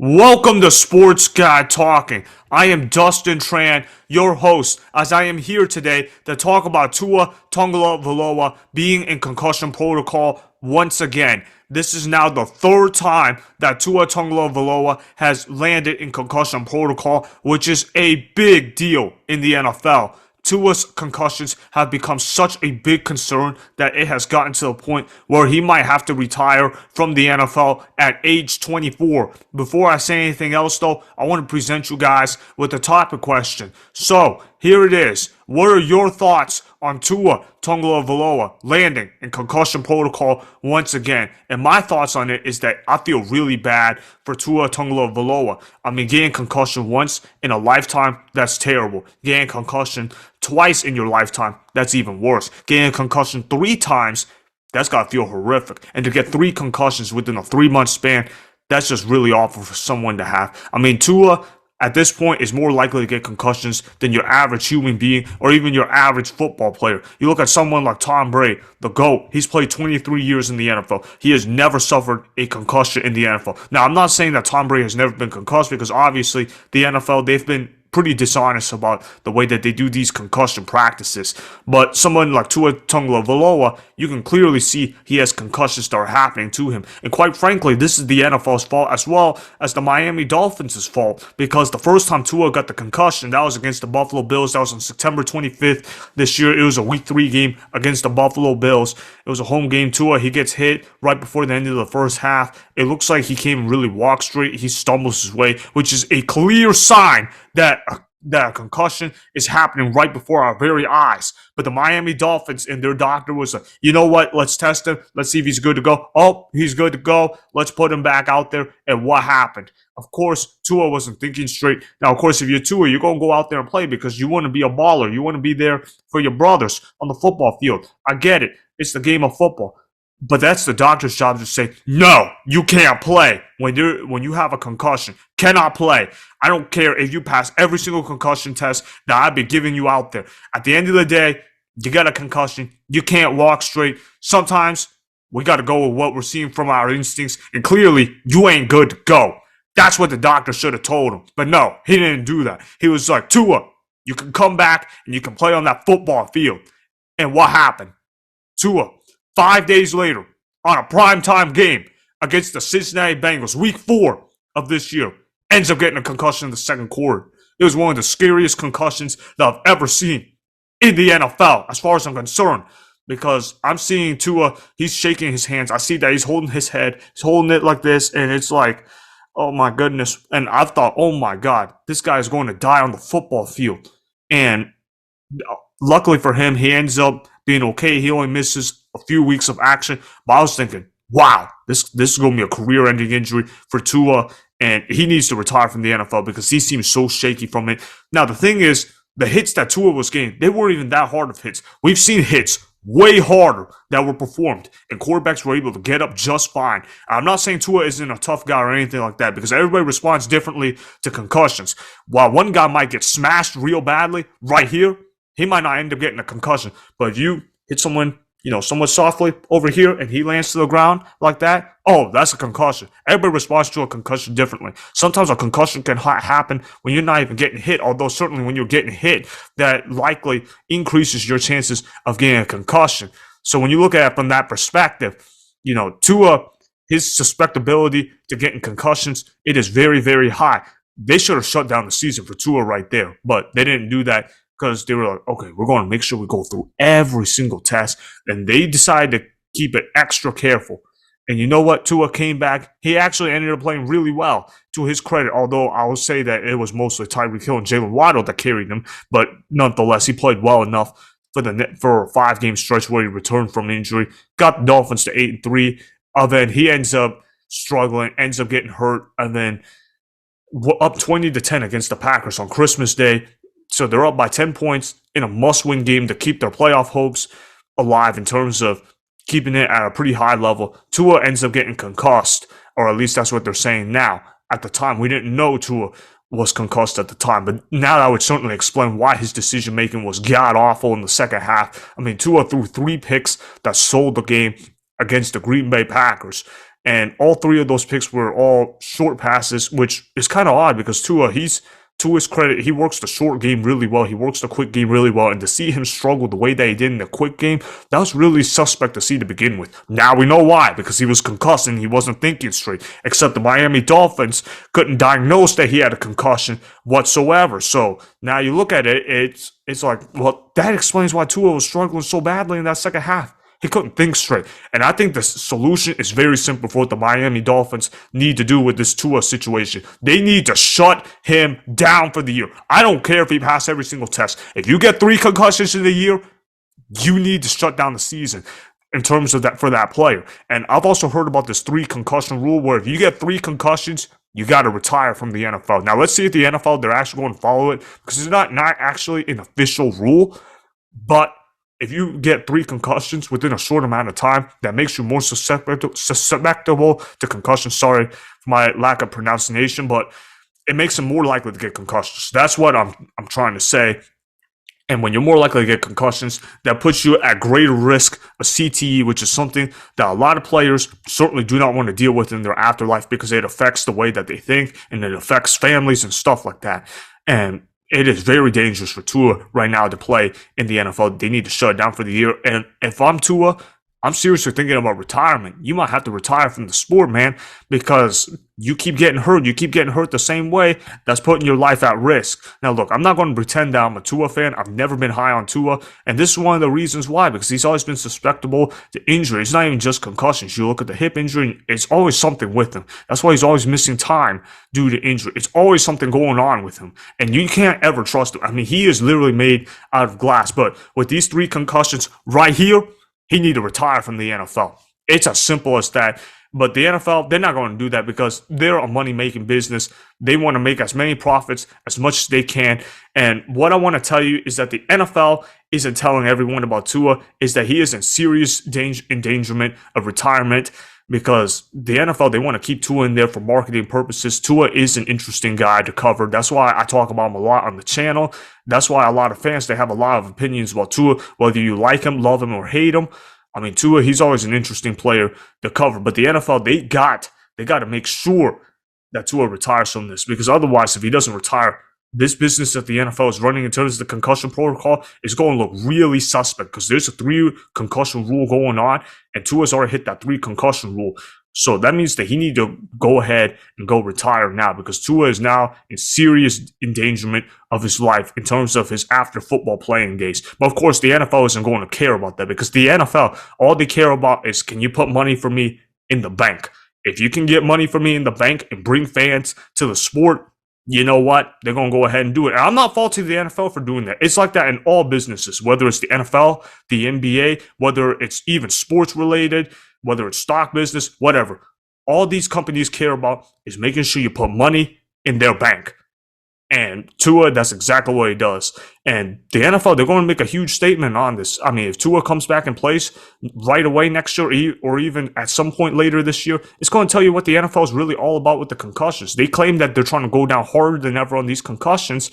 Welcome to Sports Guy Talking. I am Dustin Tran, your host, as I am here today to talk about Tua Tagovailoa being in concussion protocol once again. This is now the third time that Tua Tagovailoa has landed in concussion protocol, which is a big deal in the NFL. Tua's concussions have become such a big concern that it has gotten to the point where he might have to retire from the NFL at age 24. Before I say anything else, though, I want to present you guys with a topic question. So, here it is. What are your thoughts on Tua Tagovailoa landing in concussion protocol once again? And my thoughts on it is that I feel really bad for Tua Tagovailoa. I mean, getting concussion once in a lifetime, that's terrible. Getting concussion twice in your lifetime, that's even worse. Getting a concussion 3 times, that's got to feel horrific. And to get 3 concussions within a 3-month span, that's just really awful for someone to have. I mean, Tua at this point is more likely to get concussions than your average human being or even your average football player. You look at someone like Tom Brady, the GOAT. He's played 23 years in the NFL. He has never suffered a concussion in the NFL. Now, I'm not saying that Tom Brady has never been concussed because obviously the NFL, they've been pretty dishonest about the way that they do these concussion practices. But someone like Tua Tagovailoa, you can clearly see he has concussions that are happening to him. And quite frankly, this is the NFL's fault as well as the Miami Dolphins' fault, because the first time Tua got the concussion, that was against the Buffalo Bills. That was on September 25th this year. It was a Week 3 game against the Buffalo Bills. It was a home game. Tua, he gets hit right before the end of the first half. It looks like he can't really walk straight. He stumbles his way, which is a clear sign that a concussion is happening right before our very eyes. But the Miami Dolphins and their doctor was like, you know what? Let's test him. Let's see if he's good to go. Oh, he's good to go. Let's put him back out there. And what happened? Of course, Tua wasn't thinking straight. Now, of course, if you're Tua, you're going to go out there and play because you want to be a baller. You want to be there for your brothers on the football field. I get it. It's the game of football. But that's the doctor's job to say, no, you can't play when you have a concussion. Cannot play. I don't care if you pass every single concussion test that I've been giving you out there. At the end of the day, you got a concussion. You can't walk straight. Sometimes we got to go with what we're seeing from our instincts. And clearly, you ain't good to go. That's what the doctor should have told him. But no, he didn't do that. He was like, Tua, you can come back and you can play on that football field. And what happened? Tua, 5 days later, on a primetime game against the Cincinnati Bengals, Week 4 of this year, ends up getting a concussion in the second quarter. It was one of the scariest concussions that I've ever seen in the NFL, as far as I'm concerned, because I'm seeing Tua, he's shaking his hands. I see that he's holding his head, he's holding it like this, and it's like, oh my goodness. And I thought, oh my God, this guy is going to die on the football field. And luckily for him, he ends up being okay. He only misses a few weeks of action. But I was thinking, wow, this is going to be a career-ending injury for Tua, and he needs to retire from the NFL because he seems so shaky from it. Now, the thing is, the hits that Tua was getting, they weren't even that hard of hits. We've seen hits way harder that were performed, and quarterbacks were able to get up just fine. I'm not saying Tua isn't a tough guy or anything like that, because everybody responds differently to concussions. While one guy might get smashed real badly right here, he might not end up getting a concussion. But if you hit someone, somewhat softly over here and he lands to the ground like that, oh, that's a concussion. Everybody responds to a concussion differently. Sometimes a concussion can happen when you're not even getting hit, although certainly when you're getting hit, that likely increases your chances of getting a concussion. So when you look at it from that perspective, Tua, his susceptibility to getting concussions, it is very, very high. They should have shut down the season for Tua right there, but they didn't do that because they were like, okay, we're going to make sure we go through every single test. And they decided to keep it extra careful. And you know what? Tua came back. He actually ended up playing really well, to his credit, although I will say that it was mostly Tyreek Hill and Jalen Waddle that carried him. But nonetheless, he played well enough for a 5-game stretch where he returned from injury, got the Dolphins to 8-3. And then he ends up struggling, ends up getting hurt, and then up 20-10 against the Packers on Christmas Day. So they're up by 10 points in a must-win game to keep their playoff hopes alive in terms of keeping it at a pretty high level. Tua ends up getting concussed, or at least that's what they're saying now. At the time, we didn't know Tua was concussed at the time, but now that would certainly explain why his decision-making was god-awful in the second half. I mean, Tua threw 3 picks that sold the game against the Green Bay Packers. And all three of those picks were all short passes, which is kind of odd because Tua, to his credit, he works the short game really well. He works the quick game really well. And to see him struggle the way that he did in the quick game, that was really suspect to see to begin with. Now we know why, because he was concussed and he wasn't thinking straight. Except the Miami Dolphins couldn't diagnose that he had a concussion whatsoever. So now you look at it, it's like, well, that explains why Tua was struggling so badly in that second half. He couldn't think straight. And I think the solution is very simple for what the Miami Dolphins need to do with this Tua situation. They need to shut him down for the year. I don't care if he passed every single test. If you get 3 concussions in the year, you need to shut down the season in terms of that for that player. And I've also heard about this 3 concussion rule where if you get 3 concussions, you got to retire from the NFL. Now, let's see if the NFL, they're actually going to follow it because it's not actually an official rule, but if you get 3 concussions within a short amount of time, that makes you more susceptible to concussion. Sorry for my lack of pronunciation, but it makes them more likely to get concussions. That's what I'm trying to say. And when you're more likely to get concussions, that puts you at greater risk of CTE, which is something that a lot of players certainly do not want to deal with in their afterlife because it affects the way that they think and it affects families and stuff like that. And it is very dangerous for Tua right now to play in the NFL. They need to shut it down for the year. And if I'm Tua, I'm seriously thinking about retirement. You might have to retire from the sport, man, because you keep getting hurt. You keep getting hurt the same way. That's putting your life at risk. Now, look, I'm not going to pretend that I'm a Tua fan. I've never been high on Tua. And this is one of the reasons why, because he's always been susceptible to injury. It's not even just concussions. You look at the hip injury, and it's always something with him. That's why he's always missing time due to injury. It's always something going on with him. And you can't ever trust him. I mean, he is literally made out of glass. But with these 3 concussions right here, he need to retire from the NFL. It's as simple as that. But the NFL, they're not going to do that because they're a money-making business. They want to make as many profits as much as they can. And what I want to tell you is that the NFL isn't telling everyone about Tua, is that he is in serious endangerment of retirement because the NFL, they want to keep Tua in there for marketing purposes. Tua is an interesting guy to cover. That's why I talk about him a lot on the channel. That's why a lot of fans, they have a lot of opinions about Tua, whether you like him, love him, or hate him. I mean, Tua, he's always an interesting player to cover. But the NFL, they got to make sure that Tua retires from this because otherwise, if he doesn't retire, this business that the NFL is running in terms of the concussion protocol is going to look really suspect because there's a 3 concussion rule going on, and Tua's already hit that 3 concussion rule. So that means that he needs to go ahead and go retire now because Tua is now in serious endangerment of his life in terms of his after football playing days. But of course, the NFL isn't going to care about that because the NFL, all they care about is, can you put money for me in the bank? If you can get money for me in the bank and bring fans to the sport, you know what? They're going to go ahead and do it. And I'm not faulting the NFL for doing that. It's like that in all businesses, whether it's the NFL, the NBA, whether it's even sports related, whether it's stock business, whatever. All these companies care about is making sure you put money in their bank. And Tua, that's exactly what he does. And the NFL, they're going to make a huge statement on this. I mean, if Tua comes back in place right away next year or even at some point later this year, it's going to tell you what the NFL is really all about with the concussions. They claim that they're trying to go down harder than ever on these concussions.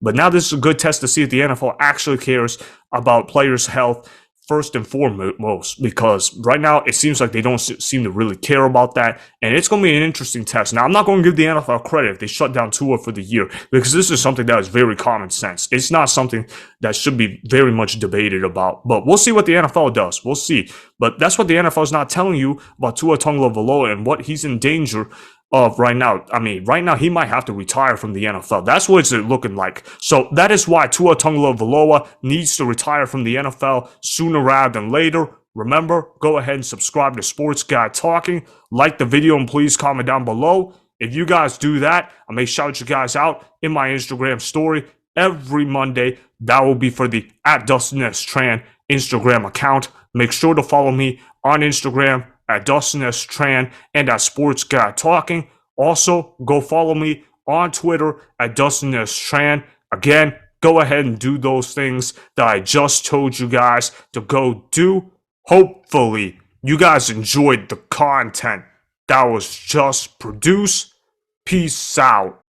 But now this is a good test to see if the NFL actually cares about players' health first and foremost, because right now it seems like they don't seem to really care about that, and it's going to be an interesting test. Now, I'm not going to give the NFL credit if they shut down Tua for the year, because this is something that is very common sense. It's not something that should be very much debated about, but we'll see what the NFL does. We'll see. But that's what the NFL is not telling you about Tua Tagovailoa and what he's in danger of right now. I mean, right now he might have to retire from the NFL. That's what it's looking like. So that is why Tua Tagovailoa needs to retire from the NFL sooner rather than later. Remember, go ahead and subscribe to Sports Guy Talking. Like the video and please comment down below. If you guys do that, I may shout you guys out in my Instagram story every Monday. That will be for the @DustinTran Instagram account. Make sure to follow me on Instagram at Dustin Tran and at Sports Guy Talking. Also, go follow me on Twitter at Dustin Tran. Again, go ahead and do those things that I just told you guys to go do. Hopefully, you guys enjoyed the content that was just produced. Peace out.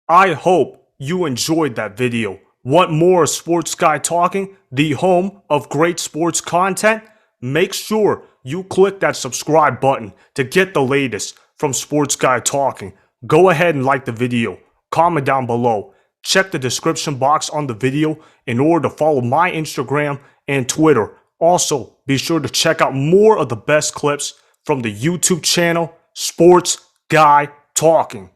I hope you enjoyed that video. Want more Sports Guy Talking, the home of great sports content? Make sure you click that subscribe button to get the latest from Sports Guy Talking. Go ahead and like the video, comment down below, check the description box on the video in order to follow my Instagram and Twitter. Also, be sure to check out more of the best clips from the YouTube channel Sports Guy Talking.